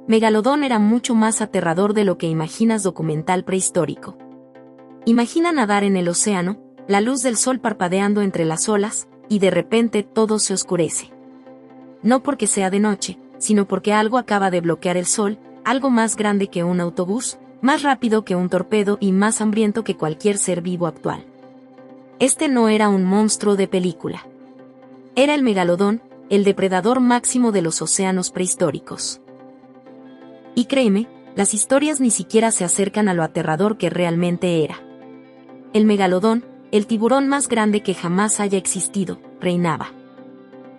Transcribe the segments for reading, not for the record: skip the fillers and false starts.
Megalodón era mucho más aterrador de lo que imaginas. Documental prehistórico. Imagina nadar en el océano, la luz del sol parpadeando entre las olas, y de repente todo se oscurece. No porque sea de noche, sino porque algo acaba de bloquear el sol, algo más grande que un autobús, más rápido que un torpedo y más hambriento que cualquier ser vivo actual. Este no era un monstruo de película. Era el megalodón, el depredador máximo de los océanos prehistóricos. Y créeme, las historias ni siquiera se acercan a lo aterrador que realmente era. El megalodón, el tiburón más grande que jamás haya existido, reinaba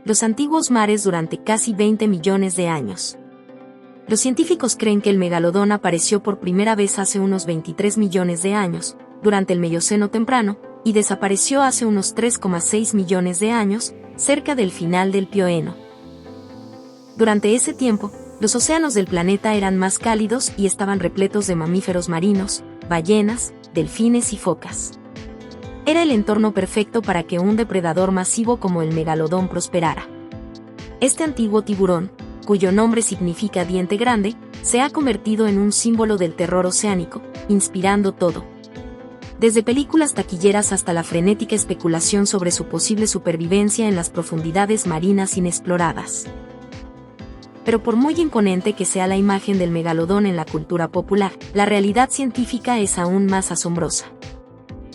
los antiguos mares durante casi 20 millones de años. Los científicos creen que el megalodón apareció por primera vez hace unos 23 millones de años, durante el Mioceno temprano, y desapareció hace unos 3,6 millones de años, cerca del final del Plioceno. Durante ese tiempo, los océanos del planeta eran más cálidos y estaban repletos de mamíferos marinos, ballenas, delfines y focas. Era el entorno perfecto para que un depredador masivo como el megalodón prosperara. Este antiguo tiburón, cuyo nombre significa diente grande, se ha convertido en un símbolo del terror oceánico, inspirando todo. Desde películas taquilleras hasta la frenética especulación sobre su posible supervivencia en las profundidades marinas inexploradas. Pero por muy imponente que sea la imagen del megalodón en la cultura popular, la realidad científica es aún más asombrosa.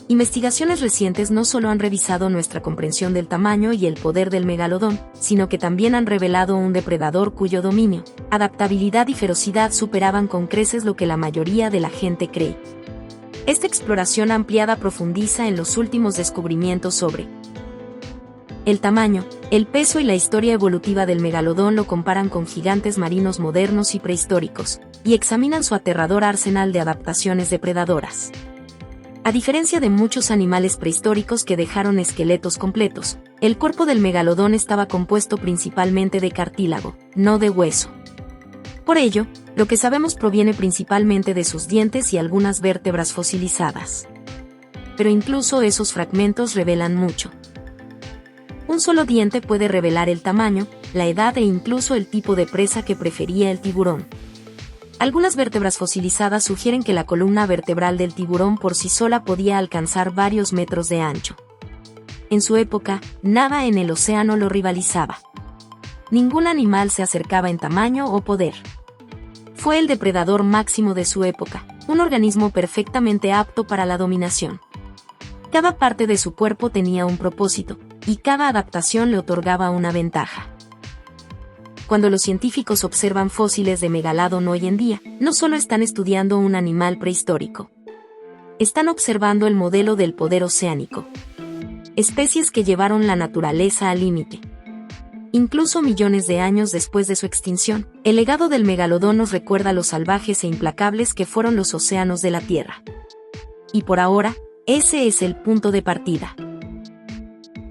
Investigaciones recientes no solo han revisado nuestra comprensión del tamaño y el poder del megalodón, sino que también han revelado un depredador cuyo dominio, adaptabilidad y ferocidad superaban con creces lo que la mayoría de la gente cree. Esta exploración ampliada profundiza en los últimos descubrimientos sobre el tamaño, el peso y la historia evolutiva del megalodón. Lo comparan con gigantes marinos modernos y prehistóricos, y examinan su aterrador arsenal de adaptaciones depredadoras. A diferencia de muchos animales prehistóricos que dejaron esqueletos completos, el cuerpo del megalodón estaba compuesto principalmente de cartílago, no de hueso. Por ello, lo que sabemos proviene principalmente de sus dientes y algunas vértebras fosilizadas. Pero incluso esos fragmentos revelan mucho. Un solo diente puede revelar el tamaño, la edad e incluso el tipo de presa que prefería el tiburón. Algunas vértebras fosilizadas sugieren que la columna vertebral del tiburón por sí sola podía alcanzar varios metros de ancho. En su época, nada en el océano lo rivalizaba. Ningún animal se acercaba en tamaño o poder. Fue el depredador máximo de su época, un organismo perfectamente apto para la dominación. Cada parte de su cuerpo tenía un propósito, y cada adaptación le otorgaba una ventaja. Cuando los científicos observan fósiles de megalodón hoy en día, no solo están estudiando un animal prehistórico. Están observando el modelo del poder oceánico. Especies que llevaron la naturaleza al límite. Incluso millones de años después de su extinción, el legado del megalodón nos recuerda lo salvajes e implacables que fueron los océanos de la Tierra. Y por ahora, ese es el punto de partida.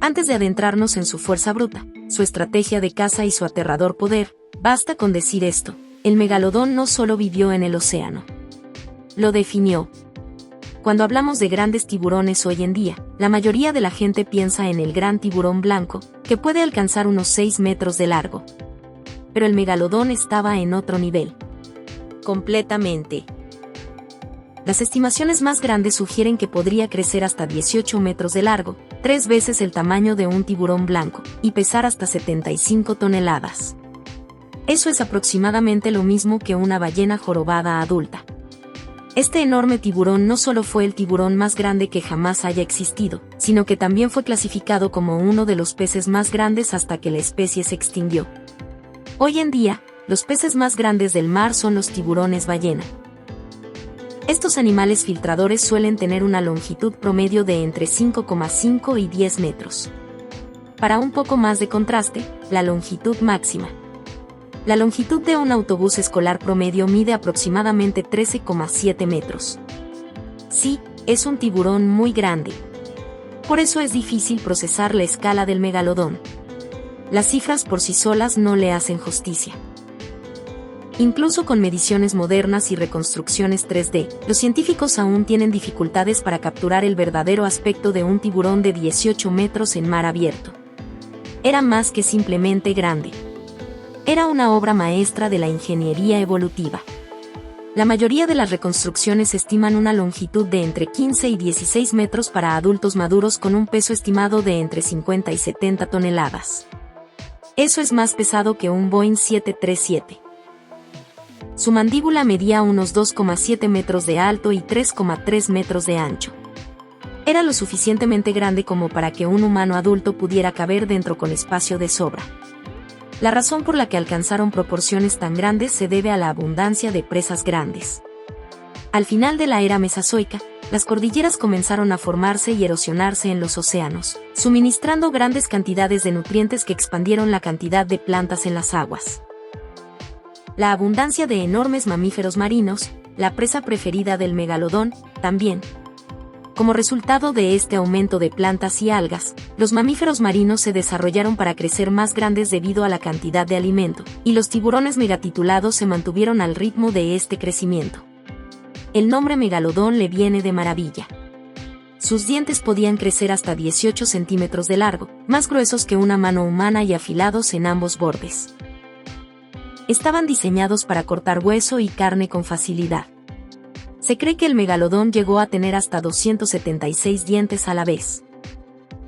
Antes de adentrarnos en su fuerza bruta, su estrategia de caza y su aterrador poder, basta con decir esto: el megalodón no solo vivió en el océano. Lo definió. Cuando hablamos de grandes tiburones hoy en día, la mayoría de la gente piensa en el gran tiburón blanco, que puede alcanzar unos 6 metros de largo. Pero el megalodón estaba en otro nivel. Completamente. Las estimaciones más grandes sugieren que podría crecer hasta 18 metros de largo, 3 veces el tamaño de un tiburón blanco, y pesar hasta 75 toneladas. Eso es aproximadamente lo mismo que una ballena jorobada adulta. Este enorme tiburón no solo fue el tiburón más grande que jamás haya existido, sino que también fue clasificado como uno de los peces más grandes hasta que la especie se extinguió. Hoy en día, los peces más grandes del mar son los tiburones ballena. Estos animales filtradores suelen tener una longitud promedio de entre 5,5 y 10 metros. Para un poco más de contraste, la longitud máxima. La longitud de un autobús escolar promedio mide aproximadamente 13,7 metros. Sí, es un tiburón muy grande. Por eso es difícil procesar la escala del megalodón. Las cifras por sí solas no le hacen justicia. Incluso con mediciones modernas y reconstrucciones 3D, los científicos aún tienen dificultades para capturar el verdadero aspecto de un tiburón de 18 metros en mar abierto. Era más que simplemente grande. Era una obra maestra de la ingeniería evolutiva. La mayoría de las reconstrucciones estiman una longitud de entre 15 y 16 metros para adultos maduros con un peso estimado de entre 50 y 70 toneladas. Eso es más pesado que un Boeing 737. Su mandíbula medía unos 2,7 metros de alto y 3,3 metros de ancho. Era lo suficientemente grande como para que un humano adulto pudiera caber dentro con espacio de sobra. La razón por la que alcanzaron proporciones tan grandes se debe a la abundancia de presas grandes. Al final de la era mesozoica, las cordilleras comenzaron a formarse y erosionarse en los océanos, suministrando grandes cantidades de nutrientes que expandieron la cantidad de plantas en las aguas. La abundancia de enormes mamíferos marinos, la presa preferida del megalodón, también. Como resultado de este aumento de plantas y algas, los mamíferos marinos se desarrollaron para crecer más grandes debido a la cantidad de alimento, y los tiburones megatitulados se mantuvieron al ritmo de este crecimiento. El nombre megalodón le viene de maravilla. Sus dientes podían crecer hasta 18 centímetros de largo, más gruesos que una mano humana y afilados en ambos bordes. Estaban diseñados para cortar hueso y carne con facilidad. Se cree que el megalodón llegó a tener hasta 276 dientes a la vez.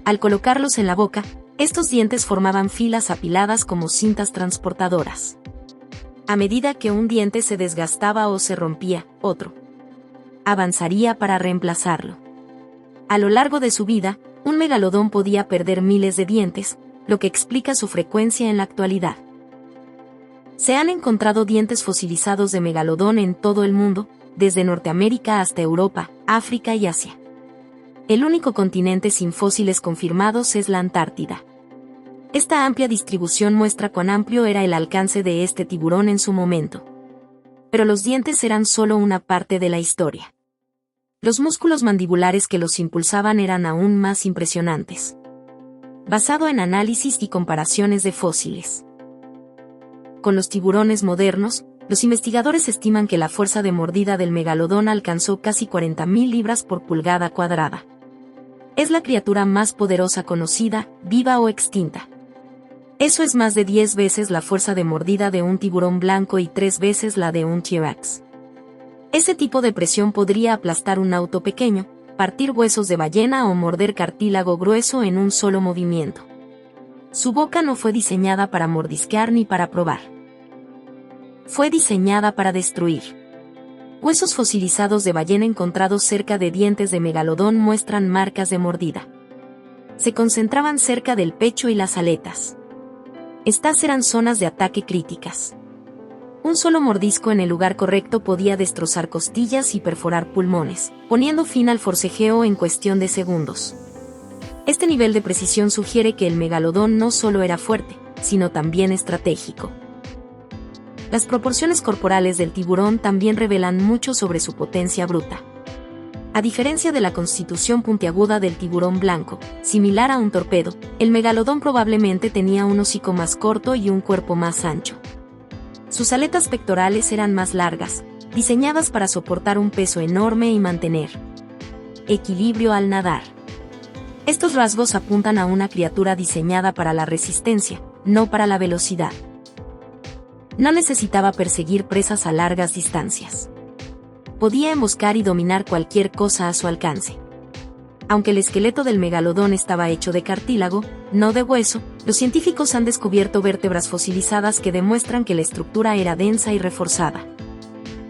Al colocarlos en la boca, estos dientes formaban filas apiladas como cintas transportadoras. A medida que un diente se desgastaba o se rompía, otro avanzaría para reemplazarlo. A lo largo de su vida, un megalodón podía perder miles de dientes, lo que explica su frecuencia en la actualidad. Se han encontrado dientes fosilizados de megalodón en todo el mundo, desde Norteamérica hasta Europa, África y Asia. El único continente sin fósiles confirmados es la Antártida. Esta amplia distribución muestra cuán amplio era el alcance de este tiburón en su momento. Pero los dientes eran solo una parte de la historia. Los músculos mandibulares que los impulsaban eran aún más impresionantes. Basado en análisis y comparaciones de fósiles con los tiburones modernos, los investigadores estiman que la fuerza de mordida del megalodón alcanzó casi 40.000 libras por pulgada cuadrada. Es la criatura más poderosa conocida, viva o extinta. Eso es más de 10 veces la fuerza de mordida de un tiburón blanco y 3 veces la de un T-Rex. Ese tipo de presión podría aplastar un auto pequeño, partir huesos de ballena o morder cartílago grueso en un solo movimiento. Su boca no fue diseñada para mordisquear ni para probar. Fue diseñada para destruir. Huesos fosilizados de ballena encontrados cerca de dientes de megalodón muestran marcas de mordida. Se concentraban cerca del pecho y las aletas. Estas eran zonas de ataque críticas. Un solo mordisco en el lugar correcto podía destrozar costillas y perforar pulmones, poniendo fin al forcejeo en cuestión de segundos. Este nivel de precisión sugiere que el megalodón no solo era fuerte, sino también estratégico. Las proporciones corporales del tiburón también revelan mucho sobre su potencia bruta. A diferencia de la constitución puntiaguda del tiburón blanco, similar a un torpedo, el megalodón probablemente tenía un hocico más corto y un cuerpo más ancho. Sus aletas pectorales eran más largas, diseñadas para soportar un peso enorme y mantener equilibrio al nadar. Estos rasgos apuntan a una criatura diseñada para la resistencia, no para la velocidad. No necesitaba perseguir presas a largas distancias. Podía emboscar y dominar cualquier cosa a su alcance. Aunque el esqueleto del megalodón estaba hecho de cartílago, no de hueso, los científicos han descubierto vértebras fosilizadas que demuestran que la estructura era densa y reforzada.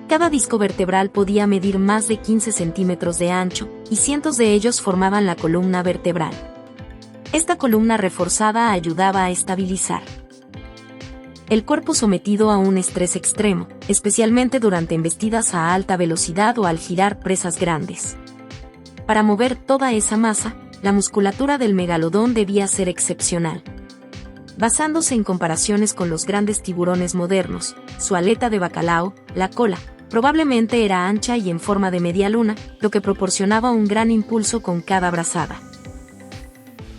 Cada disco vertebral podía medir más de 15 centímetros de ancho, y cientos de ellos formaban la columna vertebral. Esta columna reforzada ayudaba a estabilizar el cuerpo sometido a un estrés extremo, especialmente durante embestidas a alta velocidad o al girar presas grandes. Para mover toda esa masa, la musculatura del megalodón debía ser excepcional. Basándose en comparaciones con los grandes tiburones modernos, su aleta de bacalao, la cola, probablemente era ancha y en forma de media luna, lo que proporcionaba un gran impulso con cada brazada.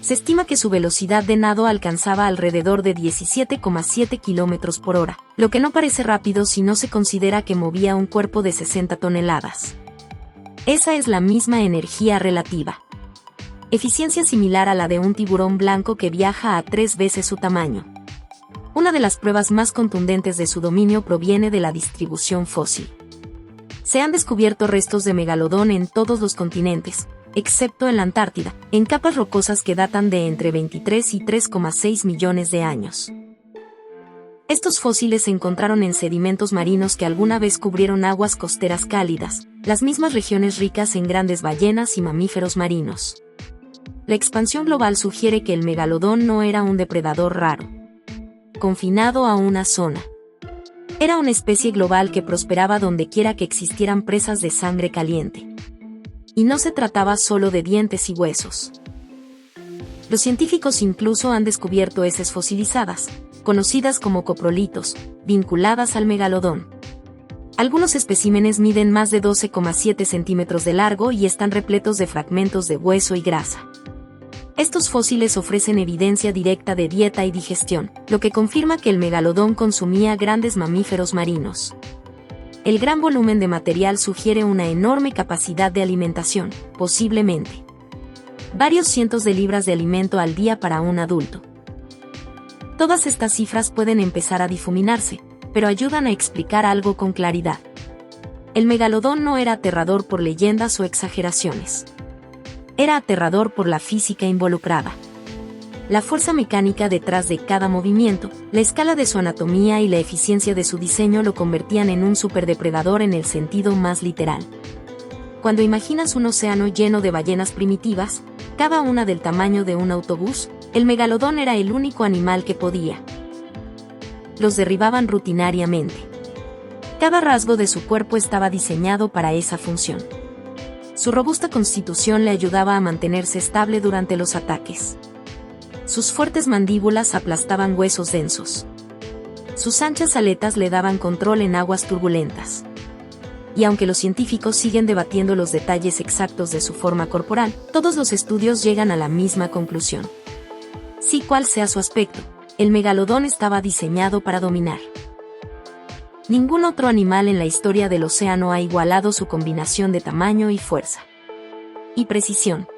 Se estima que su velocidad de nado alcanzaba alrededor de 17,7 km por hora, lo que no parece rápido si no se considera que movía un cuerpo de 60 toneladas. Esa es la misma energía relativa. Eficiencia similar a la de un tiburón blanco que viaja a 3 veces su tamaño. Una de las pruebas más contundentes de su dominio proviene de la distribución fósil. Se han descubierto restos de megalodón en todos los continentes, excepto en la Antártida, en capas rocosas que datan de entre 23 y 3,6 millones de años. Estos fósiles se encontraron en sedimentos marinos que alguna vez cubrieron aguas costeras cálidas, las mismas regiones ricas en grandes ballenas y mamíferos marinos. La expansión global sugiere que el megalodón no era un depredador raro, confinado a una zona. Era una especie global que prosperaba donde quiera que existieran presas de sangre caliente. Y no se trataba solo de dientes y huesos. Los científicos incluso han descubierto heces fosilizadas, conocidas como coprolitos, vinculadas al megalodón. Algunos especímenes miden más de 12,7 centímetros de largo y están repletos de fragmentos de hueso y grasa. Estos fósiles ofrecen evidencia directa de dieta y digestión, lo que confirma que el megalodón consumía grandes mamíferos marinos. El gran volumen de material sugiere una enorme capacidad de alimentación, posiblemente varios cientos de libras de alimento al día para un adulto. Todas estas cifras pueden empezar a difuminarse, pero ayudan a explicar algo con claridad. El megalodón no era aterrador por leyendas o exageraciones. Era aterrador por la física involucrada. La fuerza mecánica detrás de cada movimiento, la escala de su anatomía y la eficiencia de su diseño lo convertían en un superdepredador en el sentido más literal. Cuando imaginas un océano lleno de ballenas primitivas, cada una del tamaño de un autobús, el megalodón era el único animal que podía. Los derribaban rutinariamente. Cada rasgo de su cuerpo estaba diseñado para esa función. Su robusta constitución le ayudaba a mantenerse estable durante los ataques. Sus fuertes mandíbulas aplastaban huesos densos. Sus anchas aletas le daban control en aguas turbulentas. Y aunque los científicos siguen debatiendo los detalles exactos de su forma corporal, todos los estudios llegan a la misma conclusión. Sea cual sea su aspecto, el megalodón estaba diseñado para dominar. Ningún otro animal en la historia del océano ha igualado su combinación de tamaño y fuerza. Y precisión.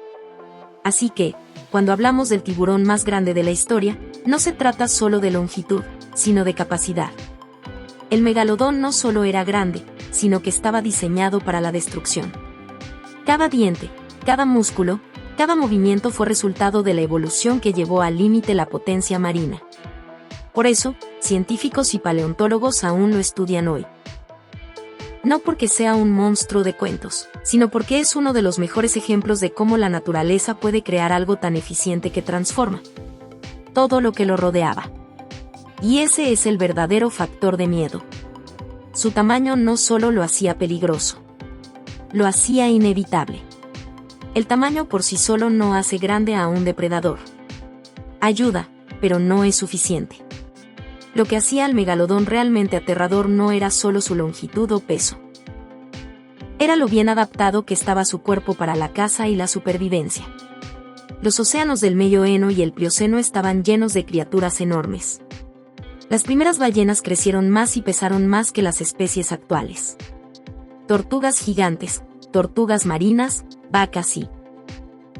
Así que, cuando hablamos del tiburón más grande de la historia, no se trata solo de longitud, sino de capacidad. El megalodón no solo era grande, sino que estaba diseñado para la destrucción. Cada diente, cada músculo, cada movimiento fue resultado de la evolución que llevó al límite la potencia marina. Por eso, científicos y paleontólogos aún lo estudian hoy. No porque sea un monstruo de cuentos, sino porque es uno de los mejores ejemplos de cómo la naturaleza puede crear algo tan eficiente que transforma todo lo que lo rodeaba. Y ese es el verdadero factor de miedo. Su tamaño no solo lo hacía peligroso, lo hacía inevitable. El tamaño por sí solo no hace grande a un depredador. Ayuda, pero no es suficiente. Lo que hacía al megalodón realmente aterrador no era solo su longitud o peso. Era lo bien adaptado que estaba su cuerpo para la caza y la supervivencia. Los océanos del Medio-Oeno y el Plioceno estaban llenos de criaturas enormes. Las primeras ballenas crecieron más y pesaron más que las especies actuales. Tortugas gigantes, tortugas marinas, vacas y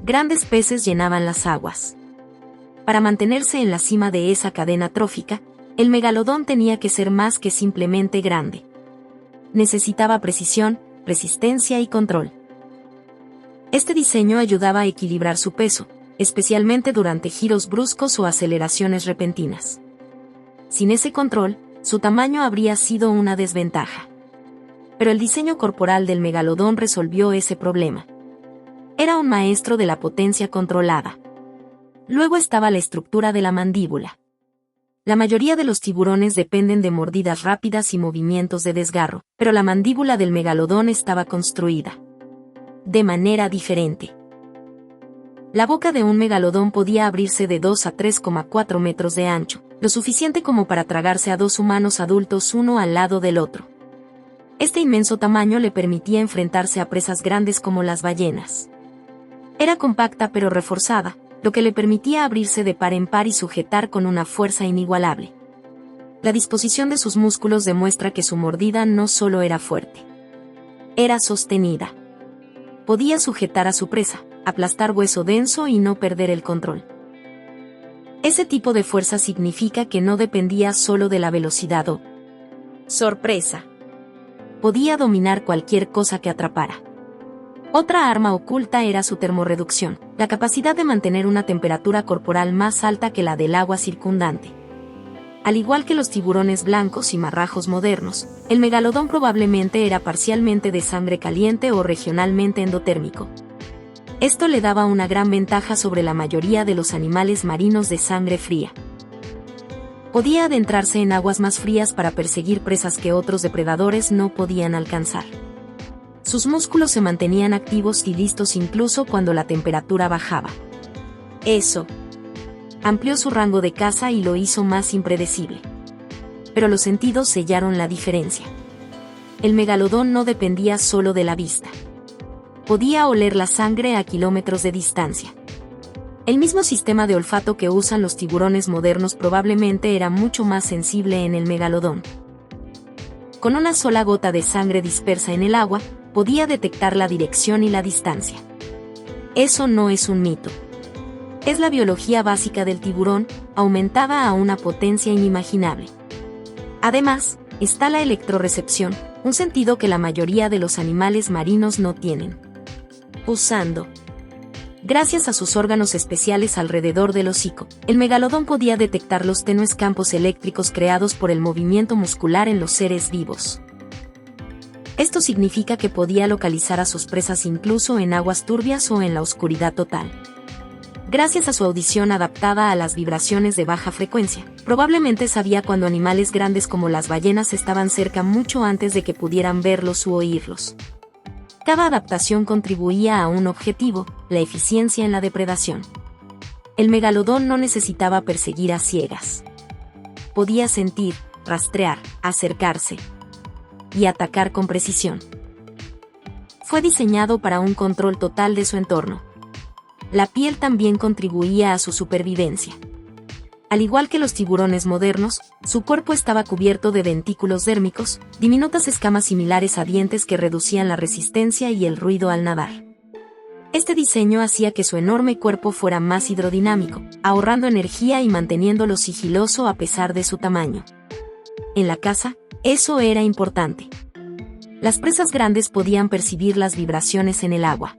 grandes peces llenaban las aguas. Para mantenerse en la cima de esa cadena trófica, el megalodón tenía que ser más que simplemente grande. Necesitaba precisión, resistencia y control. Este diseño ayudaba a equilibrar su peso, especialmente durante giros bruscos o aceleraciones repentinas. Sin ese control, su tamaño habría sido una desventaja. Pero el diseño corporal del megalodón resolvió ese problema. Era un maestro de la potencia controlada. Luego estaba la estructura de la mandíbula. La mayoría de los tiburones dependen de mordidas rápidas y movimientos de desgarro, pero la mandíbula del megalodón estaba construida de manera diferente. La boca de un megalodón podía abrirse de 2 a 3,4 metros de ancho, lo suficiente como para tragarse a 2 humanos adultos uno al lado del otro. Este inmenso tamaño le permitía enfrentarse a presas grandes como las ballenas. Era compacta pero reforzada, lo que le permitía abrirse de par en par y sujetar con una fuerza inigualable. La disposición de sus músculos demuestra que su mordida no solo era fuerte, era sostenida. Podía sujetar a su presa, aplastar hueso denso y no perder el control. Ese tipo de fuerza significa que no dependía solo de la velocidad o sorpresa. Podía dominar cualquier cosa que atrapara. Otra arma oculta era su termorreducción, la capacidad de mantener una temperatura corporal más alta que la del agua circundante. Al igual que los tiburones blancos y marrajos modernos, el megalodón probablemente era parcialmente de sangre caliente o regionalmente endotérmico. Esto le daba una gran ventaja sobre la mayoría de los animales marinos de sangre fría. Podía adentrarse en aguas más frías para perseguir presas que otros depredadores no podían alcanzar. Sus músculos se mantenían activos y listos incluso cuando la temperatura bajaba. Eso amplió su rango de caza y lo hizo más impredecible. Pero los sentidos sellaron la diferencia. El megalodón no dependía solo de la vista. Podía oler la sangre a kilómetros de distancia. El mismo sistema de olfato que usan los tiburones modernos probablemente era mucho más sensible en el megalodón. Con una sola gota de sangre dispersa en el agua, podía detectar la dirección y la distancia. Eso no es un mito. Es la biología básica del tiburón, aumentada a una potencia inimaginable. Además, está la electrorecepción, un sentido que la mayoría de los animales marinos no tienen. Gracias a sus órganos especiales alrededor del hocico, el megalodón podía detectar los tenues campos eléctricos creados por el movimiento muscular en los seres vivos. Esto significa que podía localizar a sus presas incluso en aguas turbias o en la oscuridad total. Gracias a su audición adaptada a las vibraciones de baja frecuencia, probablemente sabía cuando animales grandes como las ballenas estaban cerca mucho antes de que pudieran verlos u oírlos. Cada adaptación contribuía a un objetivo, la eficiencia en la depredación. El megalodón no necesitaba perseguir a ciegas. Podía sentir, rastrear, acercarse y atacar con precisión. Fue diseñado para un control total de su entorno. La piel también contribuía a su supervivencia. Al igual que los tiburones modernos, su cuerpo estaba cubierto de dentículos dérmicos, diminutas escamas similares a dientes que reducían la resistencia y el ruido al nadar. Este diseño hacía que su enorme cuerpo fuera más hidrodinámico, ahorrando energía y manteniéndolo sigiloso a pesar de su tamaño. En la caza, eso era importante. Las presas grandes podían percibir las vibraciones en el agua.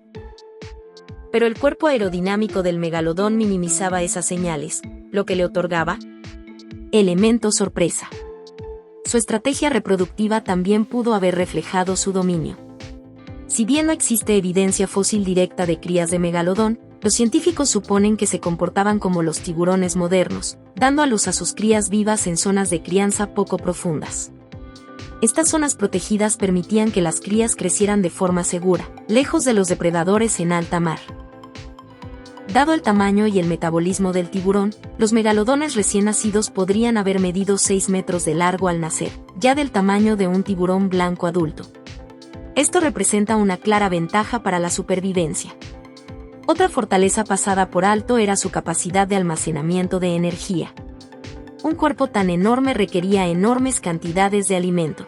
Pero el cuerpo aerodinámico del megalodón minimizaba esas señales, lo que le otorgaba elemento sorpresa. Su estrategia reproductiva también pudo haber reflejado su dominio. Si bien no existe evidencia fósil directa de crías de megalodón, los científicos suponen que se comportaban como los tiburones modernos, dando a luz a sus crías vivas en zonas de crianza poco profundas. Estas zonas protegidas permitían que las crías crecieran de forma segura, lejos de los depredadores en alta mar. Dado el tamaño y el metabolismo del tiburón, los megalodones recién nacidos podrían haber medido 6 metros de largo al nacer, ya del tamaño de un tiburón blanco adulto. Esto representa una clara ventaja para la supervivencia. Otra fortaleza pasada por alto era su capacidad de almacenamiento de energía. Un cuerpo tan enorme requería enormes cantidades de alimento.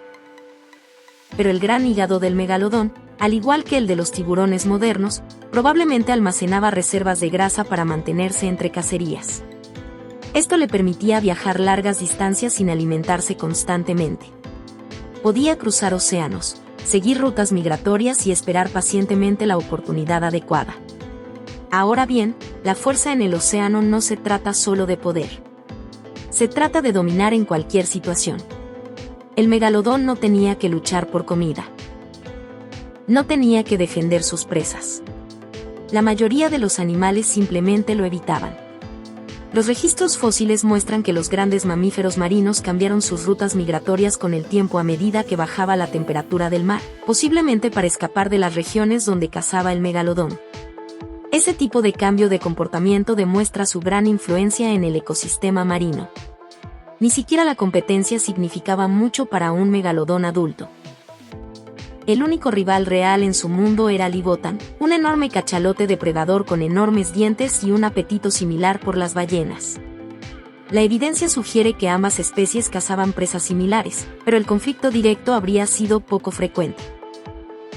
Pero el gran hígado del megalodón, al igual que el de los tiburones modernos, probablemente almacenaba reservas de grasa para mantenerse entre cacerías. Esto le permitía viajar largas distancias sin alimentarse constantemente. Podía cruzar océanos, seguir rutas migratorias y esperar pacientemente la oportunidad adecuada. Ahora bien, la fuerza en el océano no se trata solo de poder. Se trata de dominar en cualquier situación. El megalodón no tenía que luchar por comida. No tenía que defender sus presas. La mayoría de los animales simplemente lo evitaban. Los registros fósiles muestran que los grandes mamíferos marinos cambiaron sus rutas migratorias con el tiempo a medida que bajaba la temperatura del mar, posiblemente para escapar de las regiones donde cazaba el megalodón. Ese tipo de cambio de comportamiento demuestra su gran influencia en el ecosistema marino. Ni siquiera la competencia significaba mucho para un megalodón adulto. El único rival real en su mundo era Libotan, un enorme cachalote depredador con enormes dientes y un apetito similar por las ballenas. La evidencia sugiere que ambas especies cazaban presas similares, pero el conflicto directo habría sido poco frecuente.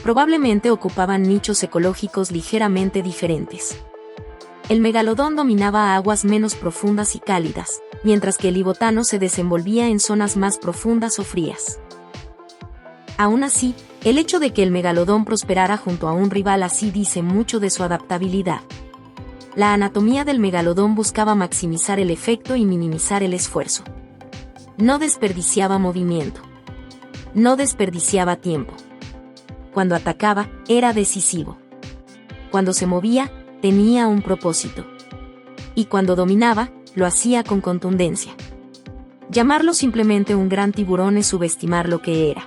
Probablemente ocupaban nichos ecológicos ligeramente diferentes. El megalodón dominaba aguas menos profundas y cálidas, mientras que el ibotano se desenvolvía en zonas más profundas o frías. Aún así, el hecho de que el megalodón prosperara junto a un rival así dice mucho de su adaptabilidad. La anatomía del megalodón buscaba maximizar el efecto y minimizar el esfuerzo. No desperdiciaba movimiento. No desperdiciaba tiempo. Cuando atacaba, era decisivo. Cuando se movía, tenía un propósito. Y cuando dominaba, lo hacía con contundencia. Llamarlo simplemente un gran tiburón es subestimar lo que era.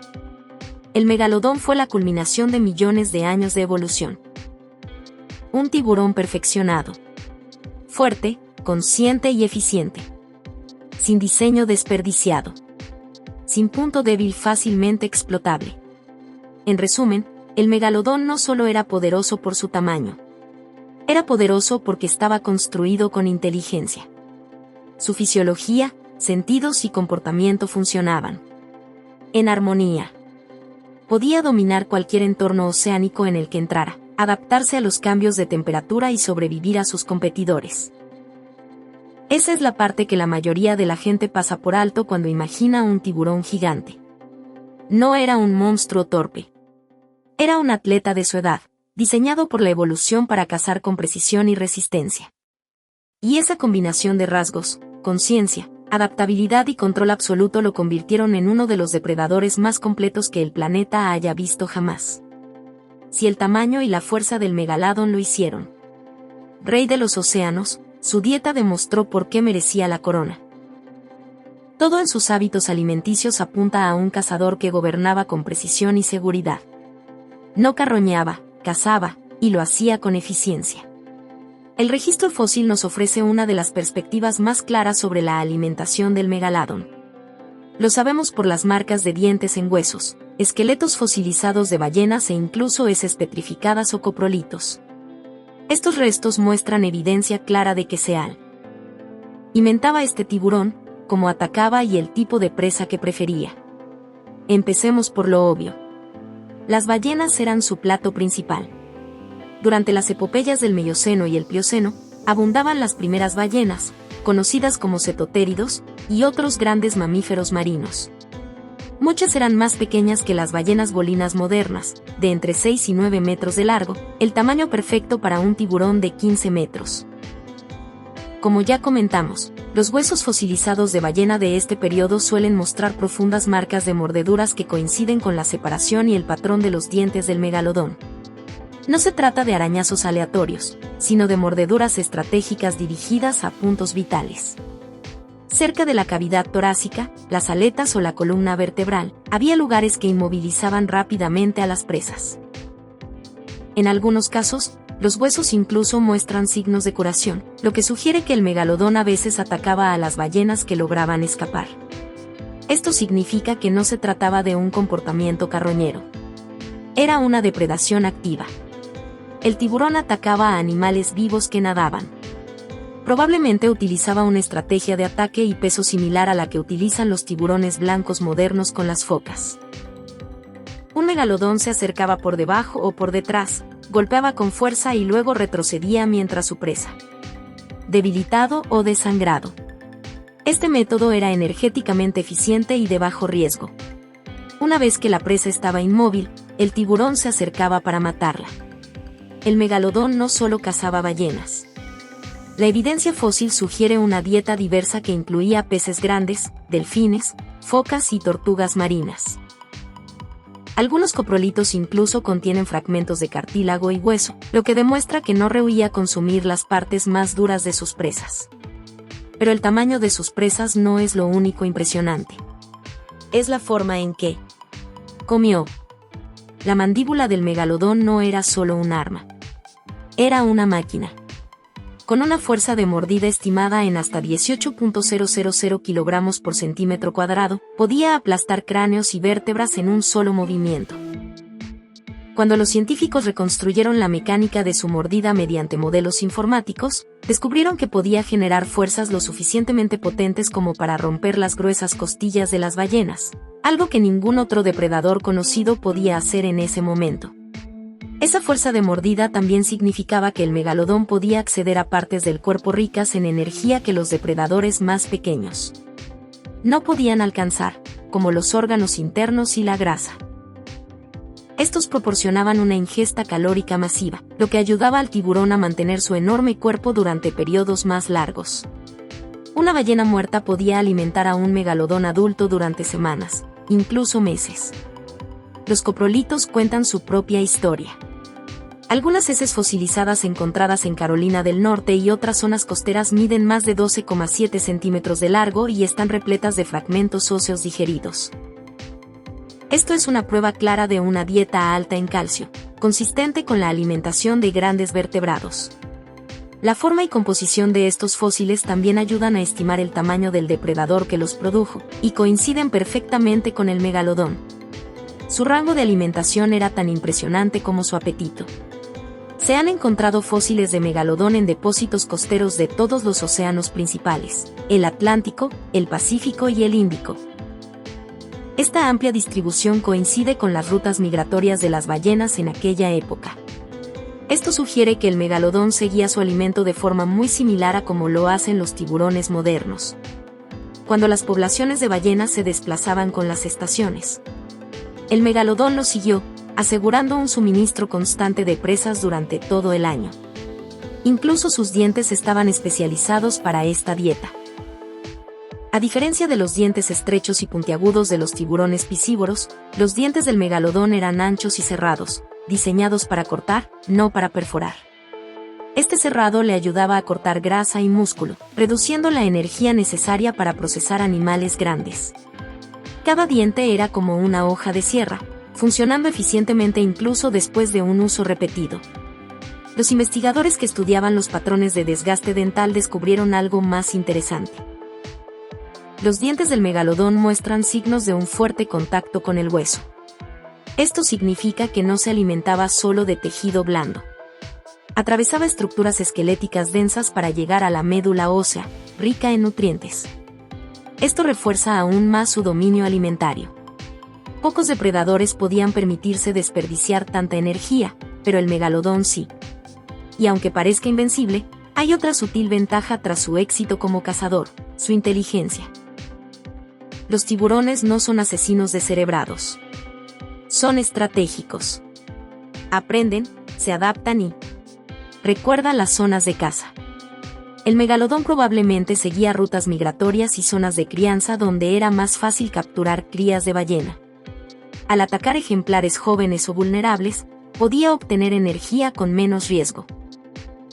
El megalodón fue la culminación de millones de años de evolución. Un tiburón perfeccionado. Fuerte, consciente y eficiente. Sin diseño desperdiciado. Sin punto débil fácilmente explotable. En resumen, el megalodón no solo era poderoso por su tamaño. Era poderoso porque estaba construido con inteligencia. Su fisiología, sentidos y comportamiento funcionaban en armonía. Podía dominar cualquier entorno oceánico en el que entrara, adaptarse a los cambios de temperatura y sobrevivir a sus competidores. Esa es la parte que la mayoría de la gente pasa por alto cuando imagina un tiburón gigante. No era un monstruo torpe. Era un atleta de su edad, diseñado por la evolución para cazar con precisión y resistencia. Y esa combinación de rasgos, conciencia, adaptabilidad y control absoluto lo convirtieron en uno de los depredadores más completos que el planeta haya visto jamás. Si el tamaño y la fuerza del megalodón lo hicieron rey de los océanos, su dieta demostró por qué merecía la corona. Todo en sus hábitos alimenticios apunta a un cazador que gobernaba con precisión y seguridad. No carroñaba, cazaba, y lo hacía con eficiencia. El registro fósil nos ofrece una de las perspectivas más claras sobre la alimentación del megalodón. Lo sabemos por las marcas de dientes en huesos, esqueletos fosilizados de ballenas e incluso heces petrificadas o coprolitos. Estos restos muestran evidencia clara de que se alimentaba este tiburón, cómo atacaba y el tipo de presa que prefería. Empecemos por lo obvio. Las ballenas eran su plato principal. Durante las epopeyas del Mioceno y el Plioceno, abundaban las primeras ballenas, conocidas como cetotéridos, y otros grandes mamíferos marinos. Muchas eran más pequeñas que las ballenas bolinas modernas, de entre 6 y 9 metros de largo, el tamaño perfecto para un tiburón de 15 metros. Como ya comentamos, los huesos fosilizados de ballena de este periodo suelen mostrar profundas marcas de mordeduras que coinciden con la separación y el patrón de los dientes del megalodón. No se trata de arañazos aleatorios, sino de mordeduras estratégicas dirigidas a puntos vitales. Cerca de la cavidad torácica, las aletas o la columna vertebral, había lugares que inmovilizaban rápidamente a las presas. En algunos casos, los huesos incluso muestran signos de curación, lo que sugiere que el megalodón a veces atacaba a las ballenas que lograban escapar. Esto significa que no se trataba de un comportamiento carroñero. Era una depredación activa. El tiburón atacaba a animales vivos que nadaban. Probablemente utilizaba una estrategia de ataque y peso similar a la que utilizan los tiburones blancos modernos con las focas. Un megalodón se acercaba por debajo o por detrás, golpeaba con fuerza y luego retrocedía mientras su presa debilitado o desangrado. Este método era energéticamente eficiente y de bajo riesgo. Una vez que la presa estaba inmóvil, el tiburón se acercaba para matarla. El megalodón no solo cazaba ballenas. La evidencia fósil sugiere una dieta diversa que incluía peces grandes, delfines, focas y tortugas marinas. Algunos coprolitos incluso contienen fragmentos de cartílago y hueso, lo que demuestra que no rehuía consumir las partes más duras de sus presas. Pero el tamaño de sus presas no es lo único impresionante. Es la forma en que comió. La mandíbula del megalodón no era solo un arma. Era una máquina. Con una fuerza de mordida estimada en hasta 18.000 kilogramos por centímetro cuadrado, podía aplastar cráneos y vértebras en un solo movimiento. Cuando los científicos reconstruyeron la mecánica de su mordida mediante modelos informáticos, descubrieron que podía generar fuerzas lo suficientemente potentes como para romper las gruesas costillas de las ballenas, algo que ningún otro depredador conocido podía hacer en ese momento. Esa fuerza de mordida también significaba que el megalodón podía acceder a partes del cuerpo ricas en energía que los depredadores más pequeños no podían alcanzar, como los órganos internos y la grasa. Estos proporcionaban una ingesta calórica masiva, lo que ayudaba al tiburón a mantener su enorme cuerpo durante periodos más largos. Una ballena muerta podía alimentar a un megalodón adulto durante semanas, incluso meses. Los coprolitos cuentan su propia historia. Algunas heces fosilizadas encontradas en Carolina del Norte y otras zonas costeras miden más de 12,7 centímetros de largo y están repletas de fragmentos óseos digeridos. Esto es una prueba clara de una dieta alta en calcio, consistente con la alimentación de grandes vertebrados. La forma y composición de estos fósiles también ayudan a estimar el tamaño del depredador que los produjo, y coinciden perfectamente con el megalodón. Su rango de alimentación era tan impresionante como su apetito. Se han encontrado fósiles de megalodón en depósitos costeros de todos los océanos principales, el Atlántico, el Pacífico y el Índico. Esta amplia distribución coincide con las rutas migratorias de las ballenas en aquella época. Esto sugiere que el megalodón seguía su alimento de forma muy similar a como lo hacen los tiburones modernos, cuando las poblaciones de ballenas se desplazaban con las estaciones. El megalodón lo siguió, asegurando un suministro constante de presas durante todo el año. Incluso sus dientes estaban especializados para esta dieta. A diferencia de los dientes estrechos y puntiagudos de los tiburones piscívoros, los dientes del megalodón eran anchos y cerrados, diseñados para cortar, no para perforar. Este cerrado le ayudaba a cortar grasa y músculo, reduciendo la energía necesaria para procesar animales grandes. Cada diente era como una hoja de sierra, funcionando eficientemente incluso después de un uso repetido. Los investigadores que estudiaban los patrones de desgaste dental descubrieron algo más interesante. Los dientes del megalodón muestran signos de un fuerte contacto con el hueso. Esto significa que no se alimentaba solo de tejido blando. Atravesaba estructuras esqueléticas densas para llegar a la médula ósea, rica en nutrientes. Esto refuerza aún más su dominio alimentario. Pocos depredadores podían permitirse desperdiciar tanta energía, pero el megalodón sí. Y aunque parezca invencible, hay otra sutil ventaja tras su éxito como cazador: su inteligencia. Los tiburones no son asesinos descerebrados. Son estratégicos. Aprenden, se adaptan y recuerdan las zonas de caza. El megalodón probablemente seguía rutas migratorias y zonas de crianza donde era más fácil capturar crías de ballena. Al atacar ejemplares jóvenes o vulnerables, podía obtener energía con menos riesgo.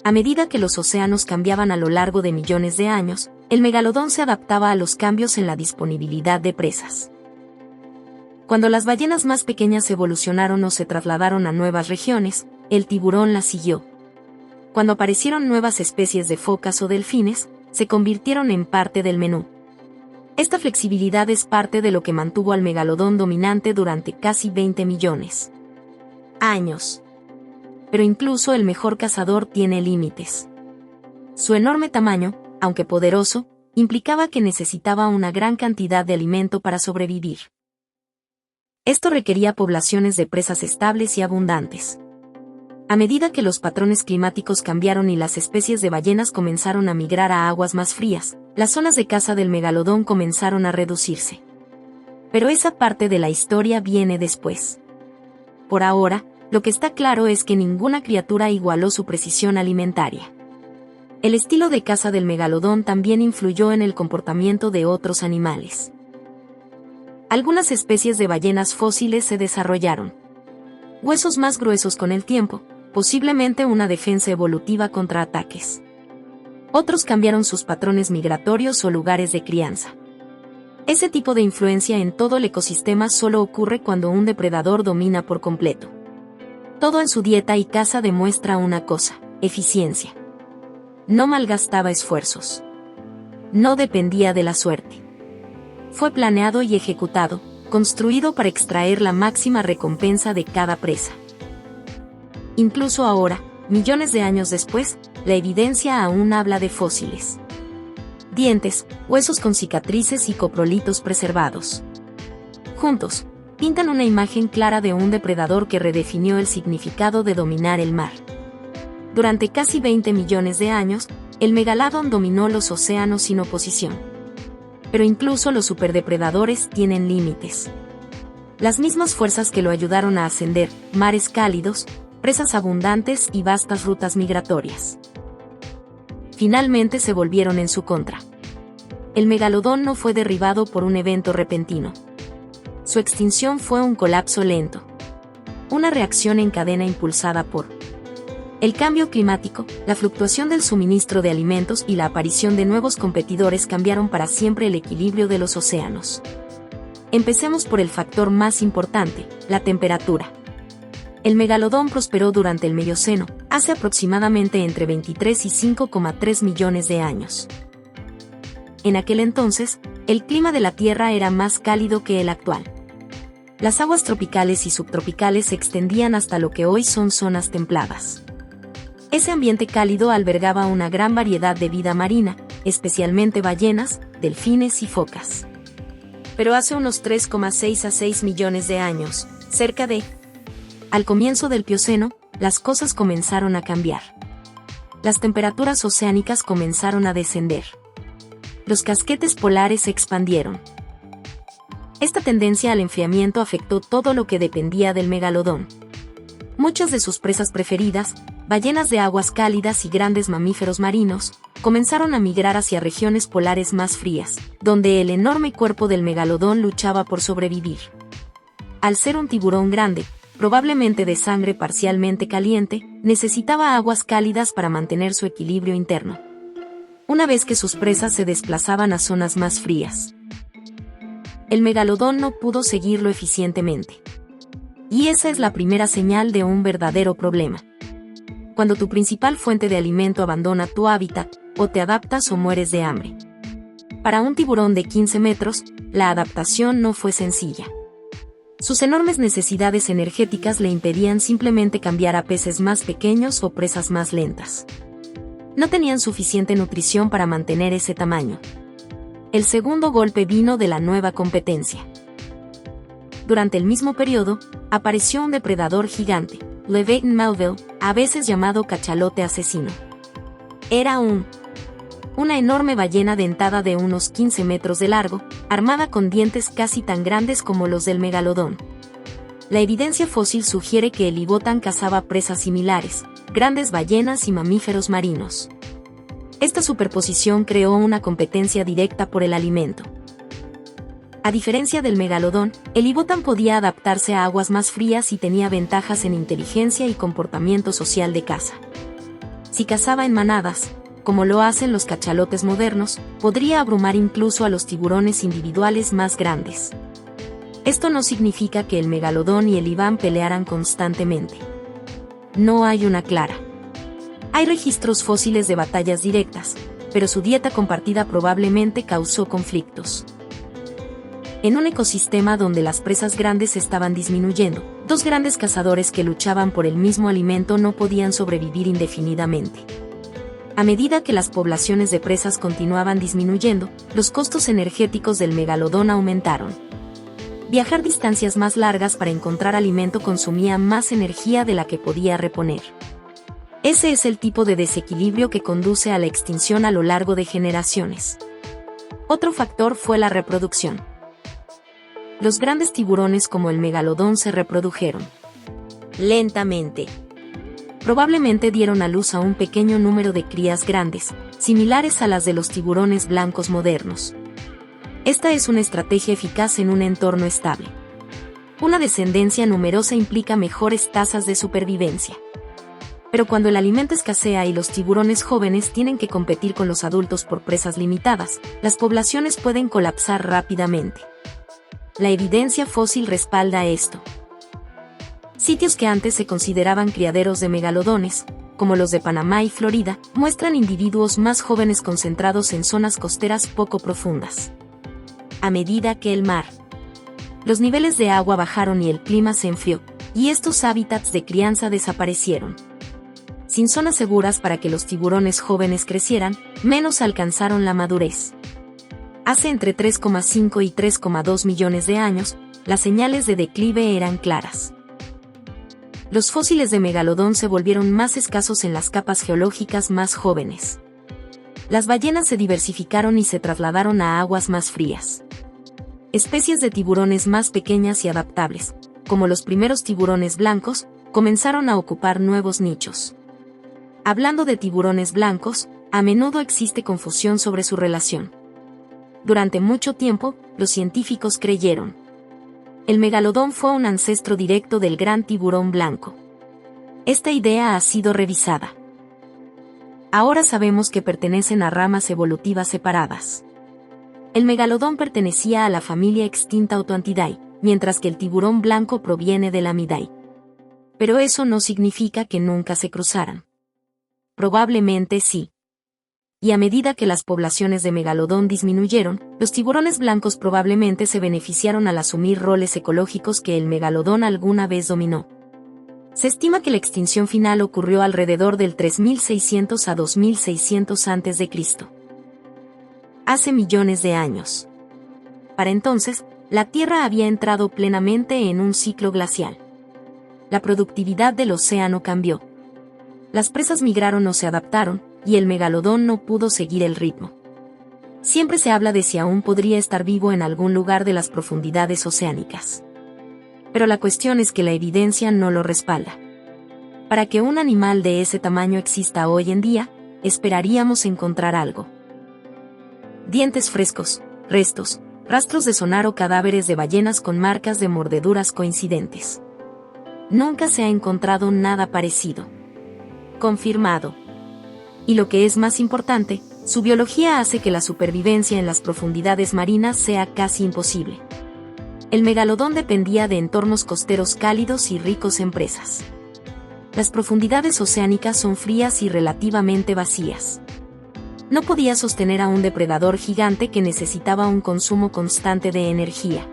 A medida que los océanos cambiaban a lo largo de millones de años, el megalodón se adaptaba a los cambios en la disponibilidad de presas. Cuando las ballenas más pequeñas evolucionaron o se trasladaron a nuevas regiones, el tiburón las siguió. Cuando aparecieron nuevas especies de focas o delfines, se convirtieron en parte del menú. Esta flexibilidad es parte de lo que mantuvo al megalodón dominante durante casi 20 millones de años. Pero incluso el mejor cazador tiene límites. Su enorme tamaño, aunque poderoso, implicaba que necesitaba una gran cantidad de alimento para sobrevivir. Esto requería poblaciones de presas estables y abundantes. A medida que los patrones climáticos cambiaron y las especies de ballenas comenzaron a migrar a aguas más frías, las zonas de caza del megalodón comenzaron a reducirse. Pero esa parte de la historia viene después. Por ahora, lo que está claro es que ninguna criatura igualó su precisión alimentaria. El estilo de caza del megalodón también influyó en el comportamiento de otros animales. Algunas especies de ballenas fósiles se desarrollaron huesos más gruesos con el tiempo, posiblemente una defensa evolutiva contra ataques. Otros cambiaron sus patrones migratorios o lugares de crianza. Ese tipo de influencia en todo el ecosistema solo ocurre cuando un depredador domina por completo. Todo en su dieta y caza demuestra una cosa: eficiencia. No malgastaba esfuerzos. No dependía de la suerte. Fue planeado y ejecutado, construido para extraer la máxima recompensa de cada presa. Incluso ahora, millones de años después, la evidencia aún habla de fósiles. Dientes, huesos con cicatrices y coprolitos preservados. Juntos, pintan una imagen clara de un depredador que redefinió el significado de dominar el mar. Durante casi 20 millones de años, el megalodón dominó los océanos sin oposición. Pero incluso los superdepredadores tienen límites. Las mismas fuerzas que lo ayudaron a ascender, mares cálidos, presas abundantes y vastas rutas migratorias, finalmente se volvieron en su contra. El megalodón no fue derribado por un evento repentino. Su extinción fue un colapso lento. Una reacción en cadena impulsada por el cambio climático, la fluctuación del suministro de alimentos y la aparición de nuevos competidores cambiaron para siempre el equilibrio de los océanos. Empecemos por el factor más importante, la temperatura. El megalodón prosperó durante el Mioceno, hace aproximadamente entre 23 y 5,3 millones de años. En aquel entonces, el clima de la Tierra era más cálido que el actual. Las aguas tropicales y subtropicales se extendían hasta lo que hoy son zonas templadas. Ese ambiente cálido albergaba una gran variedad de vida marina, especialmente ballenas, delfines y focas. Pero hace unos 3,6 a 6 millones de años, cerca de al comienzo del Plioceno, las cosas comenzaron a cambiar. Las temperaturas oceánicas comenzaron a descender. Los casquetes polares se expandieron. Esta tendencia al enfriamiento afectó todo lo que dependía del megalodón. Muchas de sus presas preferidas, ballenas de aguas cálidas y grandes mamíferos marinos, comenzaron a migrar hacia regiones polares más frías, donde el enorme cuerpo del megalodón luchaba por sobrevivir. Al ser un tiburón grande, probablemente de sangre parcialmente caliente, necesitaba aguas cálidas para mantener su equilibrio interno. Una vez que sus presas se desplazaban a zonas más frías, el megalodón no pudo seguirlo eficientemente. Y esa es la primera señal de un verdadero problema. Cuando tu principal fuente de alimento abandona tu hábitat, o te adaptas o mueres de hambre. Para un tiburón de 15 metros, la adaptación no fue sencilla. Sus enormes necesidades energéticas le impedían simplemente cambiar a peces más pequeños o presas más lentas. No tenían suficiente nutrición para mantener ese tamaño. El segundo golpe vino de la nueva competencia. Durante el mismo periodo, apareció un depredador gigante, Leviathan Melville, a veces llamado cachalote asesino. Era una enorme ballena dentada de unos 15 metros de largo, armada con dientes casi tan grandes como los del megalodón. La evidencia fósil sugiere que el Leviatán cazaba presas similares, grandes ballenas y mamíferos marinos. Esta superposición creó una competencia directa por el alimento. A diferencia del megalodón, el Leviatán podía adaptarse a aguas más frías y tenía ventajas en inteligencia y comportamiento social de caza. Si cazaba en manadas, como lo hacen los cachalotes modernos, podría abrumar incluso a los tiburones individuales más grandes. Esto no significa que el megalodón y el Leviatán pelearan constantemente. No hay una clara. Hay registros fósiles de batallas directas, pero su dieta compartida probablemente causó conflictos. En un ecosistema donde las presas grandes estaban disminuyendo, dos grandes cazadores que luchaban por el mismo alimento no podían sobrevivir indefinidamente. A medida que las poblaciones de presas continuaban disminuyendo, los costos energéticos del megalodón aumentaron. Viajar distancias más largas para encontrar alimento consumía más energía de la que podía reponer. Ese es el tipo de desequilibrio que conduce a la extinción a lo largo de generaciones. Otro factor fue la reproducción. Los grandes tiburones como el megalodón se reprodujeron lentamente. Probablemente dieron a luz a un pequeño número de crías grandes, similares a las de los tiburones blancos modernos. Esta es una estrategia eficaz en un entorno estable. Una descendencia numerosa implica mejores tasas de supervivencia. Pero cuando el alimento escasea y los tiburones jóvenes tienen que competir con los adultos por presas limitadas, las poblaciones pueden colapsar rápidamente. La evidencia fósil respalda esto. Sitios que antes se consideraban criaderos de megalodones, como los de Panamá y Florida, muestran individuos más jóvenes concentrados en zonas costeras poco profundas. A medida que los niveles de agua bajaron y el clima se enfrió, y estos hábitats de crianza desaparecieron. Sin zonas seguras para que los tiburones jóvenes crecieran, menos alcanzaron la madurez. Hace entre 3,5 y 3,2 millones de años, las señales de declive eran claras. Los fósiles de megalodón se volvieron más escasos en las capas geológicas más jóvenes. Las ballenas se diversificaron y se trasladaron a aguas más frías. Especies de tiburones más pequeñas y adaptables, como los primeros tiburones blancos, comenzaron a ocupar nuevos nichos. Hablando de tiburones blancos, a menudo existe confusión sobre su relación. Durante mucho tiempo, los científicos creyeron: el megalodón fue un ancestro directo del gran tiburón blanco. Esta idea ha sido revisada. Ahora sabemos que pertenecen a ramas evolutivas separadas. El megalodón pertenecía a la familia extinta Otoantidae, mientras que el tiburón blanco proviene de la Amidae. Pero eso no significa que nunca se cruzaran. Probablemente sí. Y a medida que las poblaciones de megalodón disminuyeron, los tiburones blancos probablemente se beneficiaron al asumir roles ecológicos que el megalodón alguna vez dominó. Se estima que la extinción final ocurrió alrededor del 3600 a 2600 a.C. Hace millones de años. Para entonces, la Tierra había entrado plenamente en un ciclo glacial. La productividad del océano cambió. Las presas migraron o se adaptaron, y el megalodón no pudo seguir el ritmo. Siempre se habla de si aún podría estar vivo en algún lugar de las profundidades oceánicas. Pero la cuestión es que la evidencia no lo respalda. Para que un animal de ese tamaño exista hoy en día, esperaríamos encontrar algo. Dientes frescos, restos, rastros de sonar o cadáveres de ballenas con marcas de mordeduras coincidentes. Nunca se ha encontrado nada parecido. Confirmado. Y lo que es más importante, su biología hace que la supervivencia en las profundidades marinas sea casi imposible. El megalodón dependía de entornos costeros cálidos y ricos en presas. Las profundidades oceánicas son frías y relativamente vacías. No podía sostener a un depredador gigante que necesitaba un consumo constante de energía.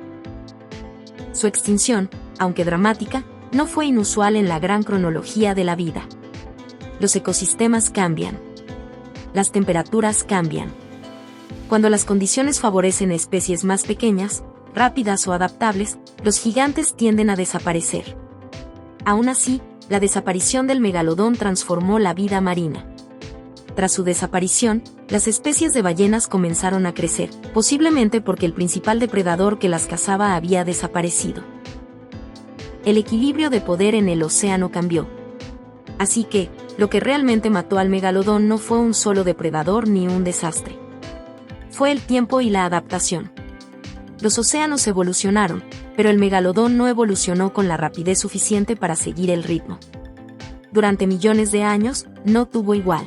Su extinción, aunque dramática, no fue inusual en la gran cronología de la vida. Los ecosistemas cambian. Las temperaturas cambian. Cuando las condiciones favorecen a especies más pequeñas, rápidas o adaptables, los gigantes tienden a desaparecer. Aún así, la desaparición del megalodón transformó la vida marina. Tras su desaparición, las especies de ballenas comenzaron a crecer, posiblemente porque el principal depredador que las cazaba había desaparecido. El equilibrio de poder en el océano cambió. Así que, lo que realmente mató al megalodón no fue un solo depredador ni un desastre. Fue el tiempo y la adaptación. Los océanos evolucionaron, pero el megalodón no evolucionó con la rapidez suficiente para seguir el ritmo. Durante millones de años, no tuvo igual.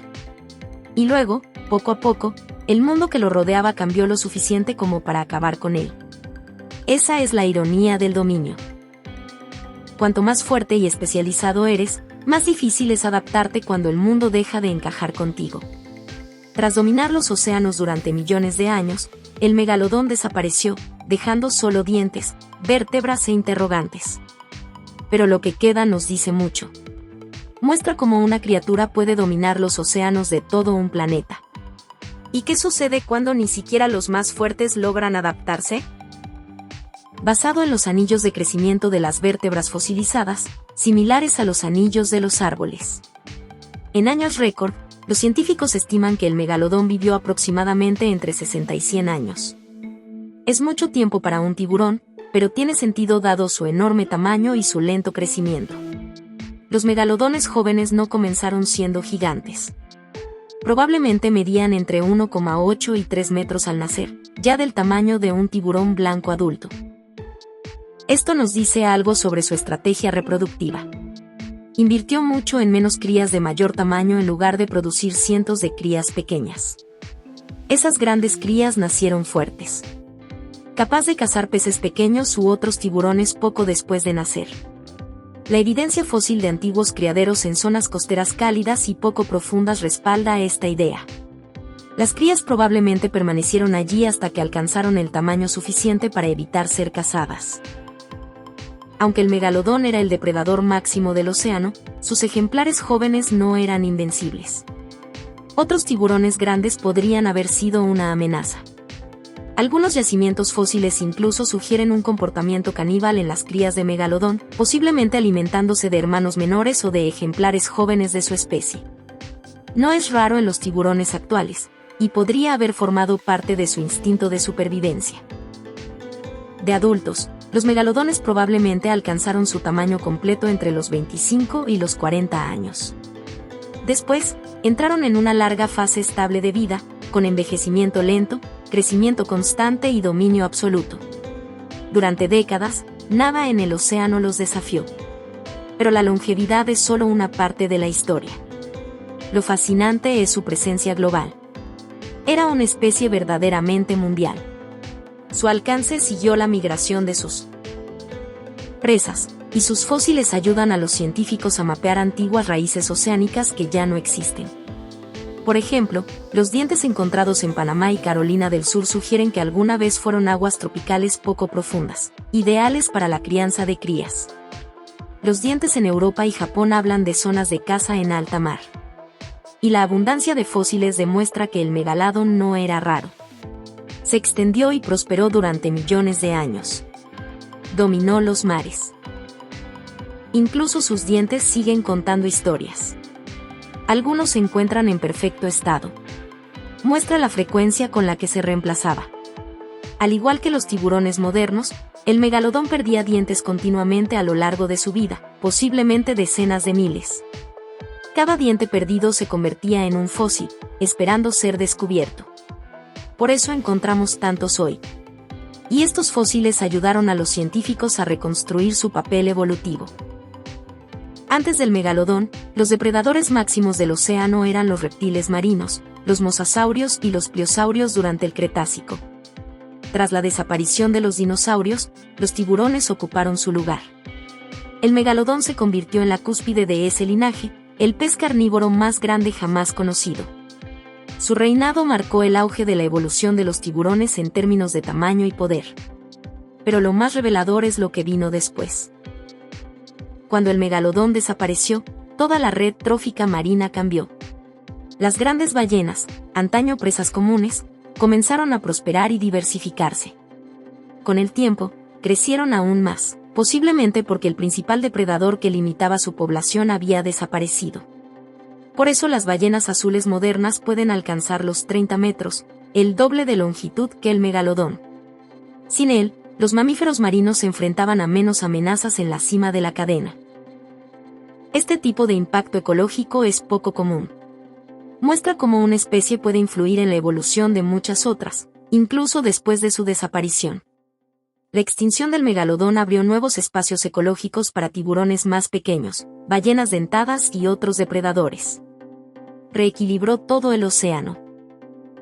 Y luego, poco a poco, el mundo que lo rodeaba cambió lo suficiente como para acabar con él. Esa es la ironía del dominio. Cuanto más fuerte y especializado eres, más difícil es adaptarte cuando el mundo deja de encajar contigo. Tras dominar los océanos durante millones de años, el megalodón desapareció, dejando solo dientes, vértebras e interrogantes. Pero lo que queda nos dice mucho. Muestra cómo una criatura puede dominar los océanos de todo un planeta. ¿Y qué sucede cuando ni siquiera los más fuertes logran adaptarse? Basado en los anillos de crecimiento de las vértebras fosilizadas, similares a los anillos de los árboles. En años récord, los científicos estiman que el megalodón vivió aproximadamente entre 60 y 100 años. Es mucho tiempo para un tiburón, pero tiene sentido dado su enorme tamaño y su lento crecimiento. Los megalodones jóvenes no comenzaron siendo gigantes. Probablemente medían entre 1,8 y 3 metros al nacer, ya del tamaño de un tiburón blanco adulto. Esto nos dice algo sobre su estrategia reproductiva. Invirtió mucho en menos crías de mayor tamaño en lugar de producir cientos de crías pequeñas. Esas grandes crías nacieron fuertes, capaz de cazar peces pequeños u otros tiburones poco después de nacer. La evidencia fósil de antiguos criaderos en zonas costeras cálidas y poco profundas respalda esta idea. Las crías probablemente permanecieron allí hasta que alcanzaron el tamaño suficiente para evitar ser cazadas. Aunque el megalodón era el depredador máximo del océano, sus ejemplares jóvenes no eran invencibles. Otros tiburones grandes podrían haber sido una amenaza. Algunos yacimientos fósiles incluso sugieren un comportamiento caníbal en las crías de megalodón, posiblemente alimentándose de hermanos menores o de ejemplares jóvenes de su especie. No es raro en los tiburones actuales, y podría haber formado parte de su instinto de supervivencia. De adultos, los megalodones probablemente alcanzaron su tamaño completo entre los 25 y los 40 años. Después, entraron en una larga fase estable de vida, con envejecimiento lento, crecimiento constante y dominio absoluto. Durante décadas, nada en el océano los desafió. Pero la longevidad es solo una parte de la historia. Lo fascinante es su presencia global. Era una especie verdaderamente mundial. Su alcance siguió la migración de sus presas, y sus fósiles ayudan a los científicos a mapear antiguas raíces oceánicas que ya no existen. Por ejemplo, los dientes encontrados en Panamá y Carolina del Sur sugieren que alguna vez fueron aguas tropicales poco profundas, ideales para la crianza de crías. Los dientes en Europa y Japón hablan de zonas de caza en alta mar. Y la abundancia de fósiles demuestra que el megalodón no era raro. Se extendió y prosperó durante millones de años. Dominó los mares. Incluso sus dientes siguen contando historias. Algunos se encuentran en perfecto estado. Muestra la frecuencia con la que se reemplazaba. Al igual que los tiburones modernos, el megalodón perdía dientes continuamente a lo largo de su vida, posiblemente decenas de miles. Cada diente perdido se convertía en un fósil, esperando ser descubierto. Por eso encontramos tantos hoy. Y estos fósiles ayudaron a los científicos a reconstruir su papel evolutivo. Antes del megalodón, los depredadores máximos del océano eran los reptiles marinos, los mosasaurios y los pliosaurios durante el Cretácico. Tras la desaparición de los dinosaurios, los tiburones ocuparon su lugar. El megalodón se convirtió en la cúspide de ese linaje, el pez carnívoro más grande jamás conocido. Su reinado marcó el auge de la evolución de los tiburones en términos de tamaño y poder. Pero lo más revelador es lo que vino después. Cuando el megalodón desapareció, toda la red trófica marina cambió. Las grandes ballenas, antaño presas comunes, comenzaron a prosperar y diversificarse. Con el tiempo, crecieron aún más, posiblemente porque el principal depredador que limitaba su población había desaparecido. Por eso las ballenas azules modernas pueden alcanzar los 30 metros, el doble de longitud que el megalodón. Sin él, los mamíferos marinos se enfrentaban a menos amenazas en la cima de la cadena. Este tipo de impacto ecológico es poco común. Muestra cómo una especie puede influir en la evolución de muchas otras, incluso después de su desaparición. La extinción del megalodón abrió nuevos espacios ecológicos para tiburones más pequeños, ballenas dentadas y otros depredadores. Reequilibró todo el océano.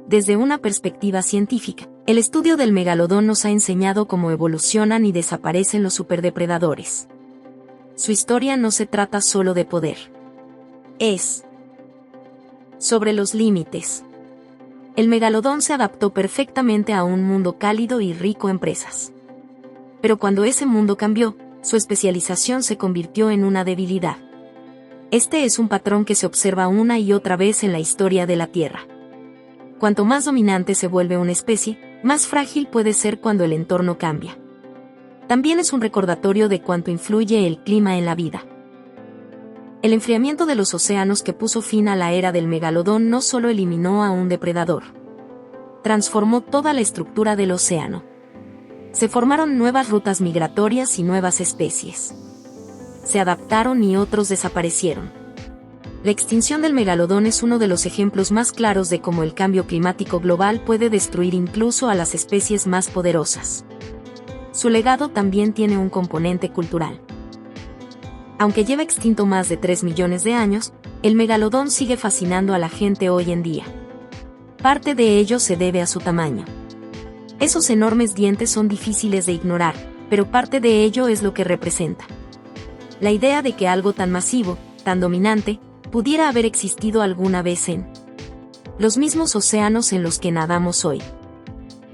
Desde una perspectiva científica, el estudio del megalodón nos ha enseñado cómo evolucionan y desaparecen los superdepredadores. Su historia no se trata solo de poder. Es sobre los límites. El megalodón se adaptó perfectamente a un mundo cálido y rico en presas. Pero cuando ese mundo cambió, su especialización se convirtió en una debilidad. Este es un patrón que se observa una y otra vez en la historia de la Tierra. Cuanto más dominante se vuelve una especie, más frágil puede ser cuando el entorno cambia. También es un recordatorio de cuánto influye el clima en la vida. El enfriamiento de los océanos que puso fin a la era del megalodón no solo eliminó a un depredador. Transformó toda la estructura del océano. Se formaron nuevas rutas migratorias y nuevas especies. Se adaptaron y otros desaparecieron. La extinción del megalodón es uno de los ejemplos más claros de cómo el cambio climático global puede destruir incluso a las especies más poderosas. Su legado también tiene un componente cultural. Aunque lleva extinto más de 3 millones de años, el megalodón sigue fascinando a la gente hoy en día. Parte de ello se debe a su tamaño. Esos enormes dientes son difíciles de ignorar, pero parte de ello es lo que representa. La idea de que algo tan masivo, tan dominante, pudiera haber existido alguna vez en los mismos océanos en los que nadamos hoy.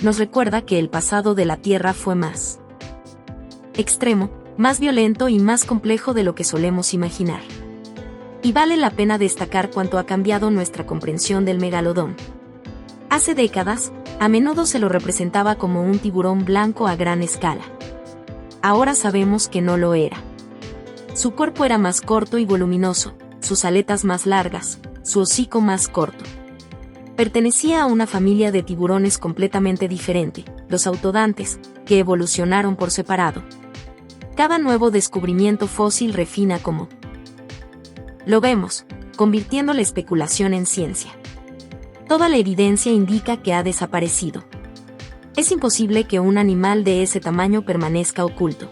Nos recuerda que el pasado de la Tierra fue más extremo, más violento y más complejo de lo que solemos imaginar. Y vale la pena destacar cuánto ha cambiado nuestra comprensión del megalodón. Hace décadas, A menudo se lo representaba como un tiburón blanco a gran escala. Ahora sabemos que no lo era. Su cuerpo era más corto y voluminoso, sus aletas más largas, su hocico más corto. Pertenecía a una familia de tiburones completamente diferente, los autodantes, que evolucionaron por separado. Cada nuevo descubrimiento fósil refina cómo lo vemos, convirtiendo la especulación en ciencia. Toda la evidencia indica que ha desaparecido. Es imposible que un animal de ese tamaño permanezca oculto.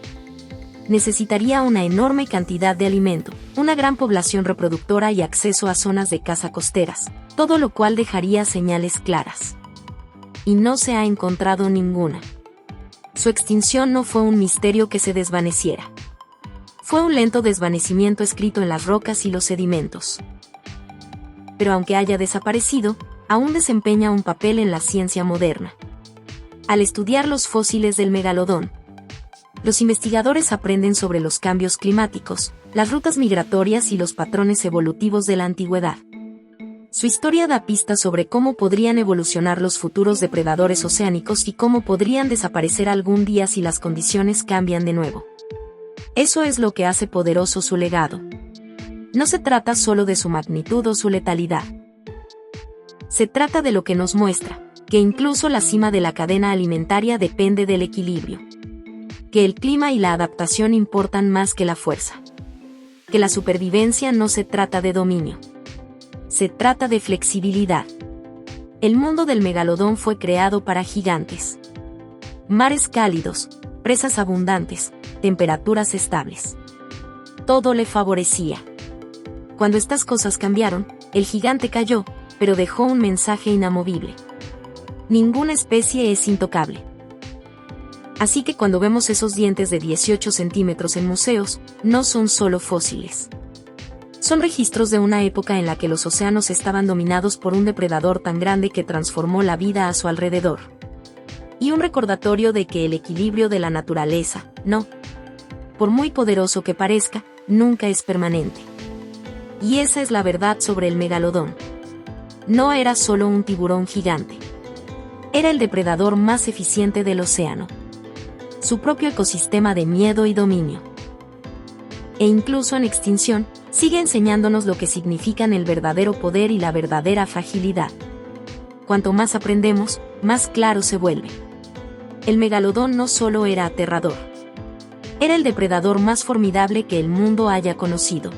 Necesitaría una enorme cantidad de alimento, una gran población reproductora y acceso a zonas de caza costeras, todo lo cual dejaría señales claras. Y no se ha encontrado ninguna. Su extinción no fue un misterio que se desvaneciera. Fue un lento desvanecimiento escrito en las rocas y los sedimentos. Pero aunque haya desaparecido, aún desempeña un papel en la ciencia moderna. Al estudiar los fósiles del megalodón, los investigadores aprenden sobre los cambios climáticos, las rutas migratorias y los patrones evolutivos de la antigüedad. Su historia da pistas sobre cómo podrían evolucionar los futuros depredadores oceánicos y cómo podrían desaparecer algún día si las condiciones cambian de nuevo. Eso es lo que hace poderoso su legado. No se trata solo de su magnitud o su letalidad. Se trata de lo que nos muestra, que incluso la cima de la cadena alimentaria depende del equilibrio. Que el clima y la adaptación importan más que la fuerza. Que la supervivencia no se trata de dominio. Se trata de flexibilidad. El mundo del megalodón fue creado para gigantes. Mares cálidos, presas abundantes, temperaturas estables. Todo le favorecía. Cuando estas cosas cambiaron, el gigante cayó, pero dejó un mensaje inamovible. Ninguna especie es intocable. Así que cuando vemos esos dientes de 18 centímetros en museos, no son solo fósiles. Son registros de una época en la que los océanos estaban dominados por un depredador tan grande que transformó la vida a su alrededor. Y un recordatorio de que el equilibrio de la naturaleza, no, por muy poderoso que parezca, nunca es permanente. Y esa es la verdad sobre el megalodón. No era solo un tiburón gigante. Era el depredador más eficiente del océano. Su propio ecosistema de miedo y dominio. E incluso en extinción, sigue enseñándonos lo que significan el verdadero poder y la verdadera fragilidad. Cuanto más aprendemos, más claro se vuelve. El megalodón no solo era aterrador. Era el depredador más formidable que el mundo haya conocido.